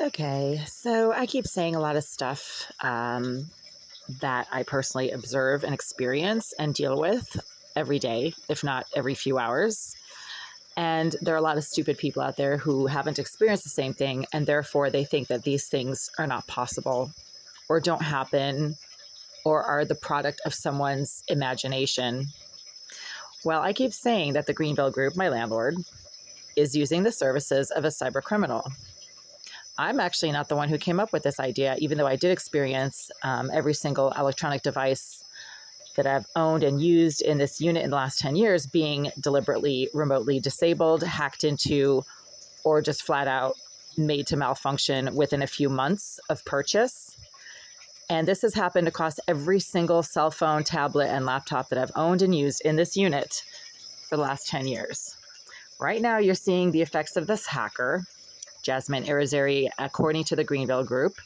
Okay, so I keep saying a lot of stuff that I personally observe and experience and deal with every day, if not every few hours. And there are a lot of stupid people out there who haven't experienced the same thing, and therefore they think that these things are not possible or don't happen or are the product of someone's imagination. Well, I keep saying that the Greenville Group, my landlord, is using the services of a cyber criminal. I'm actually not the one who came up with this idea, even though I did experience every single electronic device that I've owned and used in this unit in the last 10 years being deliberately remotely disabled, hacked into, or just flat out made to malfunction within a few months of purchase. And this has happened across every single cell phone, tablet, and laptop that I've owned and used in this unit for the last 10 years. Right now, you're seeing the effects of this hacker, Jasmine Irizarry, according to the Greenville Group,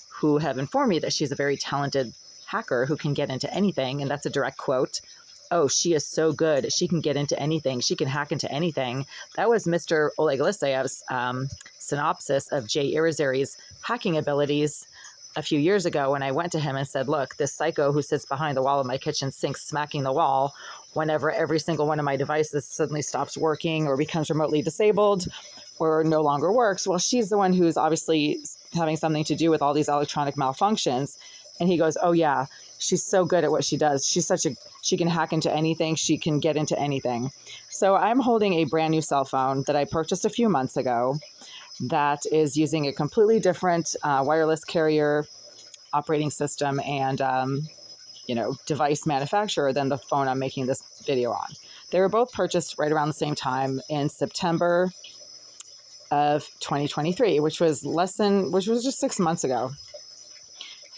who have informed me that she's a very talented hacker who can get into anything. And that's a direct quote. Oh, she is so good. She can get into anything. She can hack into anything. That was Mr. Oleg Alexeyev's synopsis of Jay Irizarry's hacking abilities a few years ago when I went to him and said, look, this psycho who sits behind the wall of my kitchen sink smacking the wall whenever every single one of my devices suddenly stops working or becomes remotely disabled or no longer works. Well, she's the one who's obviously having something to do with all these electronic malfunctions. And he goes, oh yeah, she's so good at what she does. She can hack into anything. She can get into anything. So I'm holding a brand new cell phone that I purchased a few months ago that is using a completely different wireless carrier operating system and device manufacturer than the phone I'm making this video on. They were both purchased right around the same time in September of 2023, which was just 6 months ago.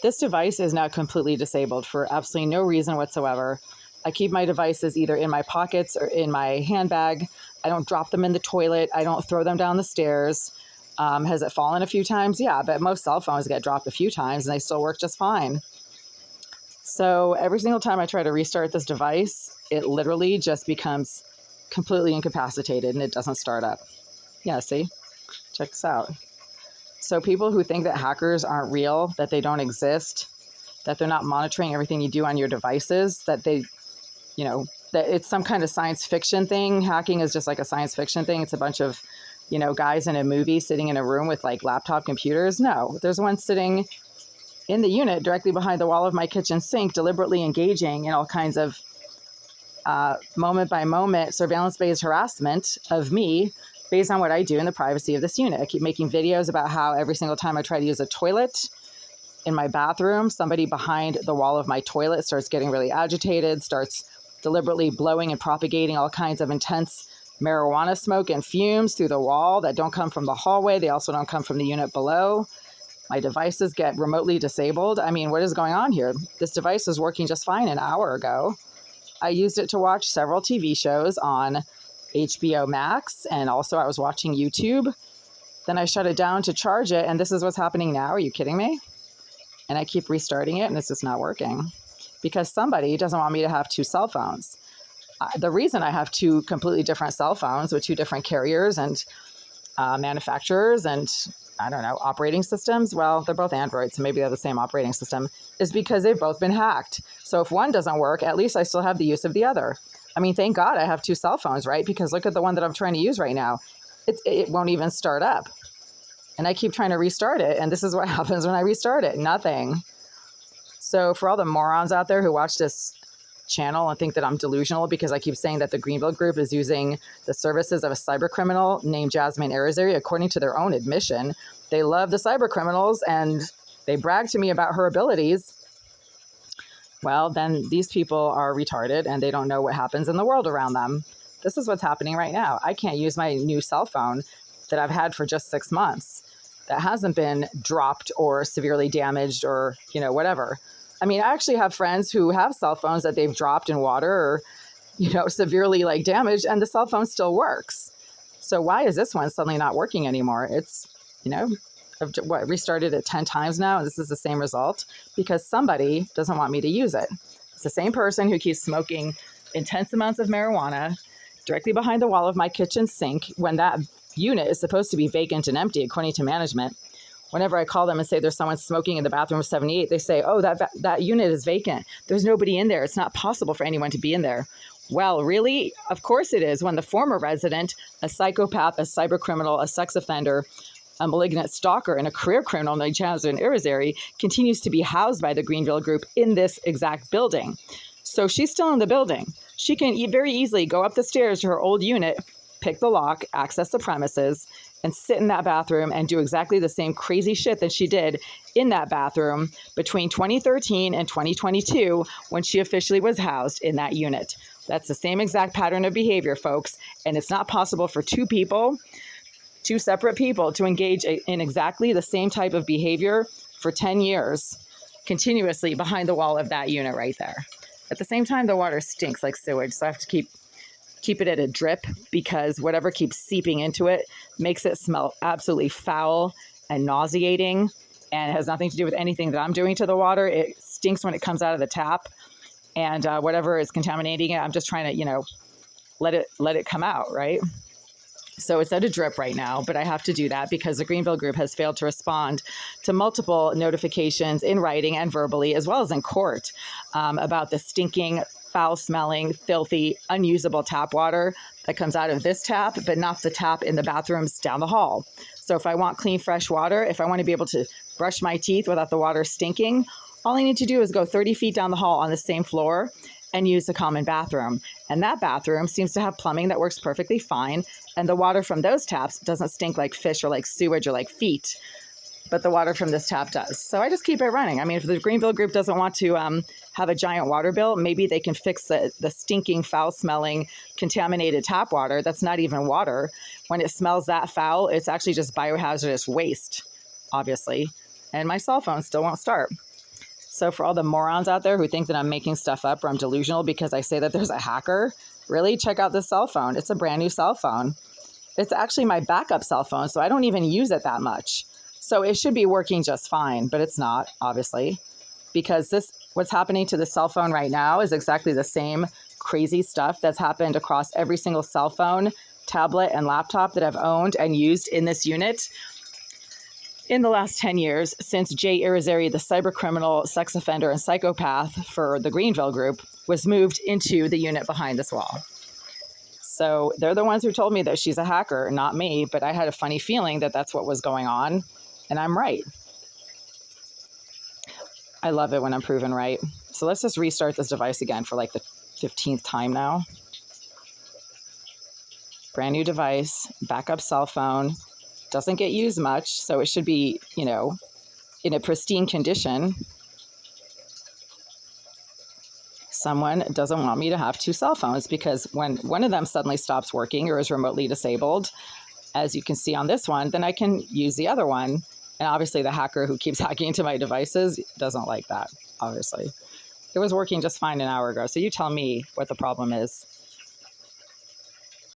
This device is now completely disabled for absolutely no reason whatsoever. I keep my devices either in my pockets or in my handbag. I don't drop them in the toilet. I don't throw them down the stairs. Has it fallen a few times? Yeah, but most cell phones get dropped a few times and they still work just fine. So every single time I try to restart this device, it literally just becomes completely incapacitated and it doesn't start up. Yeah, see? Check this out. So people who think that hackers aren't real, that they don't exist, that they're not monitoring everything you do on your devices, that that it's some kind of science fiction thing. Hacking is just like a science fiction thing. It's a bunch of, guys in a movie sitting in a room with like laptop computers. No, there's one sitting in the unit directly behind the wall of my kitchen sink, deliberately engaging in all kinds of moment by moment surveillance-based harassment of me based on what I do in the privacy of this unit. I keep making videos about how every single time I try to use a toilet in my bathroom, somebody behind the wall of my toilet starts getting really agitated, starts deliberately blowing and propagating all kinds of intense marijuana smoke and fumes through the wall that don't come from the hallway. They also don't come from the unit below. My devices get remotely disabled. I mean, what is going on here? This device was working just fine an hour ago. I used it to watch several TV shows on HBO Max, and also I was watching YouTube. Then I shut it down to charge it, and this is what's happening now. Are you kidding me? And I keep restarting it, and it's just not working because somebody doesn't want me to have two cell phones. The reason I have two completely different cell phones with two different carriers and manufacturers and, I don't know, operating systems, well, they're both Android, so maybe they're the same operating system, is because they've both been hacked. So if one doesn't work, at least I still have the use of the other. I mean, thank God I have two cell phones, right? Because look at the one that I'm trying to use right now. It won't even start up. And I keep trying to restart it, and this is what happens when I restart it. Nothing. So for all the morons out there who watch this channel and think that I'm delusional because I keep saying that the Greenville Group is using the services of a cyber criminal named Jasmine Irizarry, according to their own admission, they love the cyber criminals and they brag to me about her abilities. Well, then these people are retarded and they don't know what happens in the world around them. This is what's happening right now. I can't use my new cell phone that I've had for just 6 months that hasn't been dropped or severely damaged or, whatever. I mean, I actually have friends who have cell phones that they've dropped in water or, severely like damaged and the cell phone still works. So why is this one suddenly not working anymore? It's, I've restarted it 10 times now and this is the same result because somebody doesn't want me to use it. It's the same person who keeps smoking intense amounts of marijuana directly behind the wall of my kitchen sink when that unit is supposed to be vacant and empty according to management. Whenever I call them and say there's someone smoking in the bathroom of 78, they say, oh, that unit is vacant. There's nobody in there. It's not possible for anyone to be in there. Well, really? Of course it is, when the former resident, a psychopath, a cybercriminal, a sex offender, a malignant stalker, and a career criminal named Jasmine Irizarry continues to be housed by the Greenville Group in this exact building. So she's still in the building. She can very easily go up the stairs to her old unit, pick the lock, access the premises, and sit in that bathroom and do exactly the same crazy shit that she did in that bathroom between 2013 and 2022 when she officially was housed in that unit. That's the same exact pattern of behavior, folks, and it's not possible for two separate people to engage in exactly the same type of behavior for 10 years continuously behind the wall of that unit right there. At the same time, the water stinks like sewage, so I have to keep it at a drip because whatever keeps seeping into it makes it smell absolutely foul and nauseating, and it has nothing to do with anything that I'm doing to the water. It stinks when it comes out of the tap, and whatever is contaminating it, I'm just trying to, let it come out, right? So it's at a drip right now, but I have to do that because the Greenville Group has failed to respond to multiple notifications in writing and verbally, as well as in court, about the stinking, foul-smelling, filthy, unusable tap water that comes out of this tap, but not the tap in the bathrooms down the hall. So if I want clean, fresh water, if I want to be able to brush my teeth without the water stinking, all I need to do is go 30 feet down the hall on the same floor and use the common bathroom. And that bathroom seems to have plumbing that works perfectly fine. And the water from those taps doesn't stink like fish or like sewage or like feet, but the water from this tap does. So I just keep it running. I mean, if the Greenville Group doesn't want to have a giant water bill, maybe they can fix the stinking, foul-smelling, contaminated tap water. That's not even water. When it smells that foul, it's actually just biohazardous waste, obviously. And my cell phone still won't start. So for all the morons out there who think that I'm making stuff up or I'm delusional because I say that there's a hacker, really check out this cell phone. It's a brand new cell phone. It's actually my backup cell phone, so I don't even use it that much. So it should be working just fine, but it's not, obviously, because what's happening to the cell phone right now is exactly the same crazy stuff that's happened across every single cell phone, tablet, and laptop that I've owned and used in this unit in the last 10 years since Jay Irizarry, the cybercriminal, sex offender, and psychopath for the Greenville Group, was moved into the unit behind this wall. So they're the ones who told me that she's a hacker, not me, but I had a funny feeling that that's what was going on, and I'm right. I love it when I'm proven right. So let's just restart this device again for like the 15th time now. Brand new device, backup cell phone. Doesn't get used much, so it should be, in a pristine condition. Someone doesn't want me to have two cell phones because when one of them suddenly stops working or is remotely disabled, as you can see on this one, then I can use the other one. And obviously the hacker who keeps hacking into my devices doesn't like that, obviously. It was working just fine an hour ago, so you tell me what the problem is.